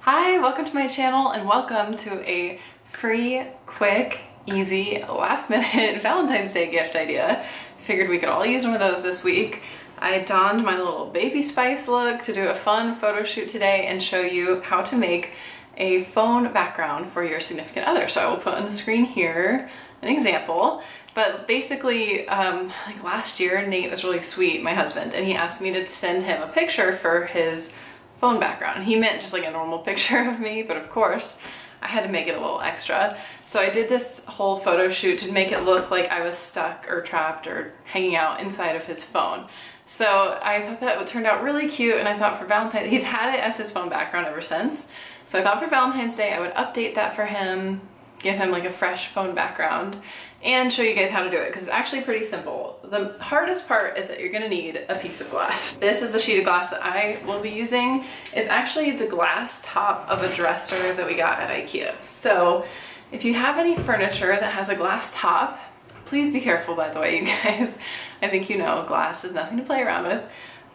Hi, welcome to my channel and welcome to a free, quick, easy, last minute Valentine's Day gift idea. Figured we could all use one of those this week. I donned my little baby spice look to do a fun photo shoot today and show you how to make a phone background for your significant other. So I will put on the screen here an example. But basically, like last year, Nate was really sweet, my husband, and he asked me to send him a picture for his phone background. He meant just like a normal picture of me, but of course I had to make it a little extra. So I did this whole photo shoot to make it look like I was stuck or trapped or hanging out inside of his phone. So I thought that would turn out really cute, and I thought for Valentine's, he's had it as his phone background ever since. So I thought for Valentine's Day I would update that for him, give him like a fresh phone background, and show you guys how to do it, because it's actually pretty simple. The hardest part is that you're gonna need a piece of glass. This is the sheet of glass that I will be using. It's actually the glass top of a dresser that we got at IKEA. So if you have any furniture that has a glass top, please be careful, by the way, you guys. I think you know glass is nothing to play around with.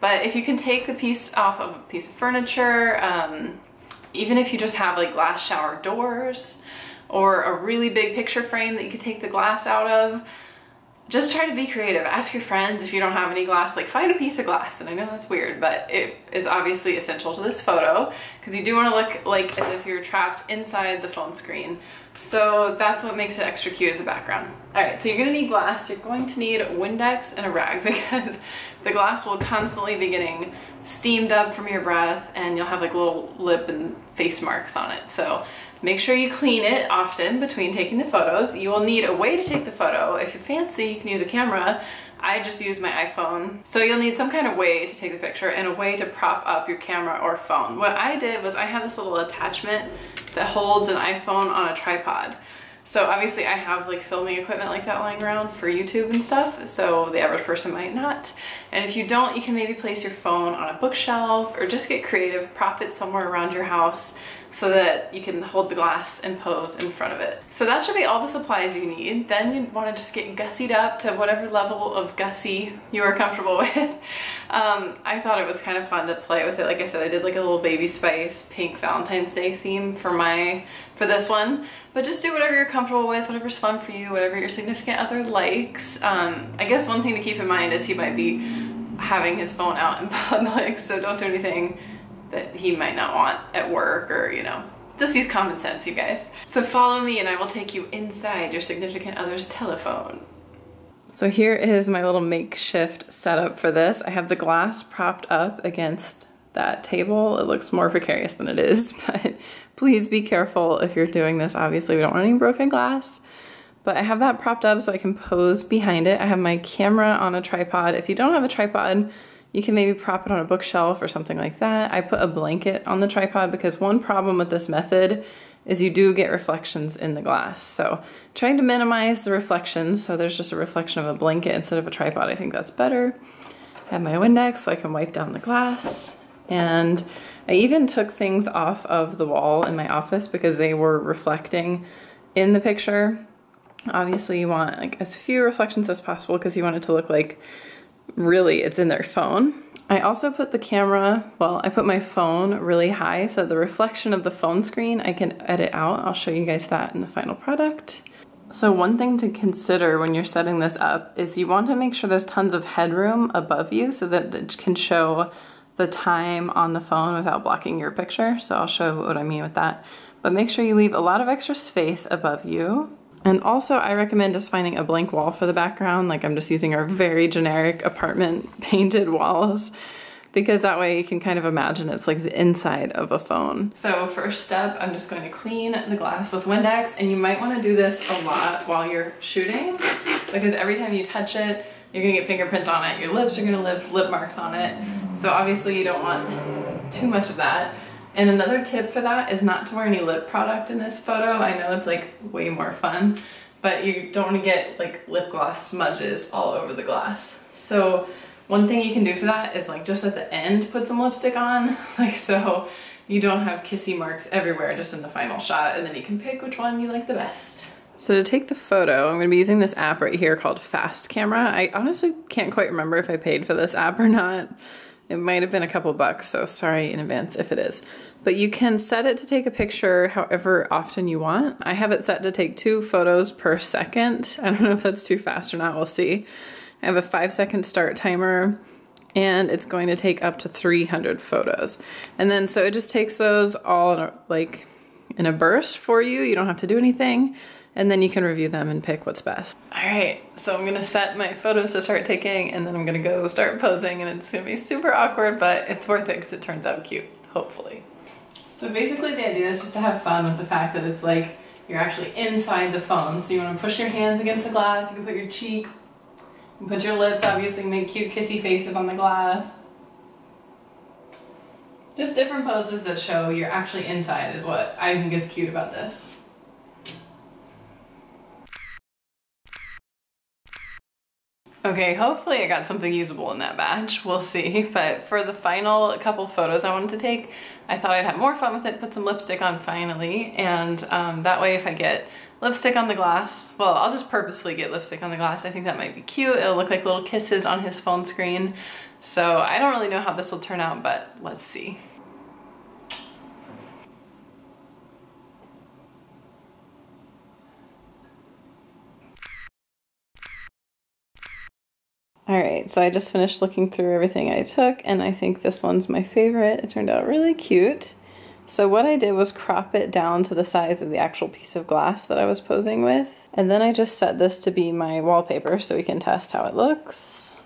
But if you can take the piece off of a piece of furniture, even if you just have like glass shower doors, or a really big picture frame that you could take the glass out of, just try to be creative. Ask your friends if you don't have any glass, like find a piece of glass. And I know that's weird, but it is obviously essential to this photo because you do want to look like as if you're trapped inside the phone screen. So that's what makes it extra cute as a background. All right, so you're gonna need glass. You're going to need Windex and a rag because the glass will constantly be getting steamed up from your breath and you'll have like little lip and face marks on it. So make sure you clean it often between taking the photos. You will need a way to take the photo. If you're fancy, you can use a camera. I just use my iPhone. So you'll need some kind of way to take the picture and a way to prop up your camera or phone. What I did was I have this little attachment that holds an iPhone on a tripod. So obviously I have like filming equipment like that lying around for YouTube and stuff, so the average person might not. And if you don't, you can maybe place your phone on a bookshelf or just get creative, prop it somewhere around your house so that you can hold the glass and pose in front of it. So that should be all the supplies you need. Then you want to just get gussied up to whatever level of gussy you are comfortable with. I thought it was kind of fun to play with it. Like I said, I did like a little baby spice pink Valentine's Day theme for this one. But just do whatever you're comfortable with, whatever's fun for you, whatever your significant other likes. I guess one thing to keep in mind is he might be having his phone out in public, so don't do anything that he might not want at work, or you know, just use common sense, you guys. So follow me and I will take you inside your significant other's telephone. So here is my little makeshift setup for this. I have the glass propped up against that table. It looks more precarious than it is, but please be careful if you're doing this. Obviously we don't want any broken glass, but I have that propped up so I can pose behind it. I have my camera on a tripod. If you don't have a tripod, you can maybe prop it on a bookshelf or something like that. I put a blanket on the tripod because one problem with this method is you do get reflections in the glass. So trying to minimize the reflections, so there's just a reflection of a blanket instead of a tripod, I think that's better. I have my Windex so I can wipe down the glass. And I even took things off of the wall in my office because they were reflecting in the picture. Obviously you want like as few reflections as possible because you want it to look like really it's in their phone. I also put the camera, well, I put my phone really high so the reflection of the phone screen I can edit out. I'll show you guys that in the final product. So one thing to consider when you're setting this up is you want to make sure there's tons of headroom above you so that it can show the time on the phone without blocking your picture. So I'll show what I mean with that. But make sure you leave a lot of extra space above you. And also I recommend just finding a blank wall for the background. Like I'm just using our very generic apartment painted walls because that way you can kind of imagine it's like the inside of a phone. So first step, I'm just going to clean the glass with Windex, and you might want to do this a lot while you're shooting because every time you touch it, you're gonna get fingerprints on it, your lips are gonna leave lip marks on it. So obviously you don't want too much of that. And another tip for that is not to wear any lip product in this photo. I know it's like way more fun, but you don't want to get like lip gloss smudges all over the glass. So one thing you can do for that is like just at the end put some lipstick on, like so you don't have kissy marks everywhere just in the final shot, and then you can pick which one you like the best. So to take the photo, I'm gonna be using this app right here called Fast Camera. I honestly can't quite remember if I paid for this app or not. It might have been a couple bucks, so sorry in advance if it is. But you can set it to take a picture however often you want. I have it set to take 2 photos per second. I don't know if that's too fast or not, we'll see. I have a 5-second start timer, and it's going to take up to 300 photos. And then, so it just takes those all in a burst for you. You don't have to do anything. And then you can review them and pick what's best. All right, so I'm gonna set my photos to start taking, and then I'm gonna go start posing, and it's gonna be super awkward, but it's worth it because it turns out cute, hopefully. So basically the idea is just to have fun with the fact that it's like you're actually inside the phone. So you wanna push your hands against the glass, you can put your cheek, you can put your lips, obviously make cute kissy faces on the glass. Just different poses that show you're actually inside is what I think is cute about this. Okay, hopefully I got something usable in that batch, we'll see. But for the final couple photos I wanted to take, I thought I'd have more fun with it, put some lipstick on finally, and that way if I get lipstick on the glass, well, I'll just purposefully get lipstick on the glass. I think that might be cute. It'll look like little kisses on his phone screen. So I don't really know how this will turn out, but let's see. All right, so I just finished looking through everything I took, and I think this one's my favorite. It turned out really cute. So what I did was crop it down to the size of the actual piece of glass that I was posing with. And then I just set this to be my wallpaper so we can test how it looks.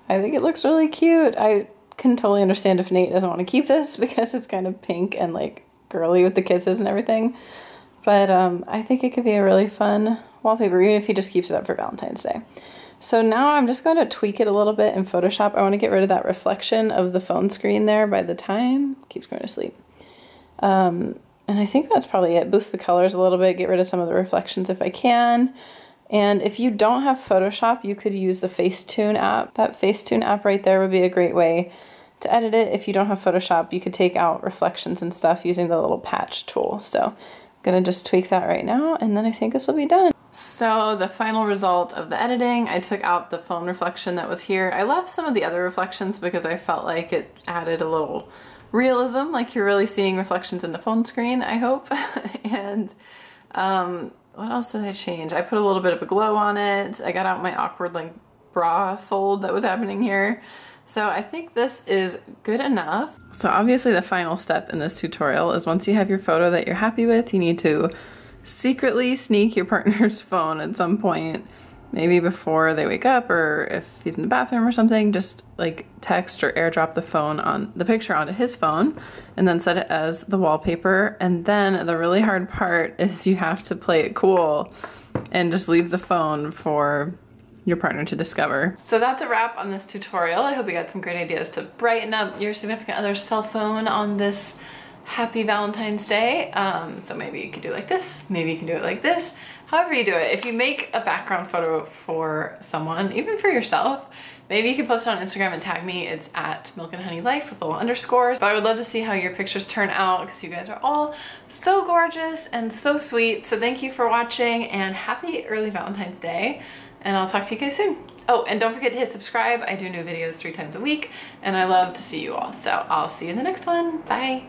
I think it looks really cute. I can totally understand if Nate doesn't want to keep this because it's kind of pink and like girly with the kisses and everything. But I think it could be a really fun wallpaper, even if he just keeps it up for Valentine's Day. So now I'm just going to tweak it a little bit in Photoshop. I want to get rid of that reflection of the phone screen there by the time. Keeps going to sleep. And I think that's probably it. Boost the colors a little bit, get rid of some of the reflections if I can. And if you don't have Photoshop, you could use the Facetune app. That Facetune app right there would be a great way to edit it. If you don't have Photoshop, you could take out reflections and stuff using the little patch tool. So I'm gonna just tweak that right now, and then I think this will be done. So the final result of the editing, I took out the phone reflection that was here. I left some of the other reflections because I felt like it added a little realism, like you're really seeing reflections in the phone screen, I hope. And what else did I change? I put a little bit of a glow on it. I got out my awkward like bra fold that was happening here. So I think this is good enough. So obviously the final step in this tutorial is once you have your photo that you're happy with, you need to secretly sneak your partner's phone at some point, maybe before they wake up or if he's in the bathroom or something, just like text or airdrop the picture onto his phone and then set it as the wallpaper. And then the really hard part is you have to play it cool and just leave the phone for your partner to discover. So that's a wrap on this tutorial. I hope you got some great ideas to brighten up your significant other's cell phone on this happy Valentine's Day. So maybe you could do it like this, maybe you can do it like this. However you do it, if you make a background photo for someone, even for yourself, maybe you can post it on Instagram and tag me. It's at milkandhoneylife with little underscores. But I would love to see how your pictures turn out because you guys are all so gorgeous and so sweet. So thank you for watching and happy early Valentine's Day. And I'll talk to you guys soon. Oh, and don't forget to hit subscribe. I do new videos 3 times a week and I love to see you all. So I'll see you in the next one. Bye.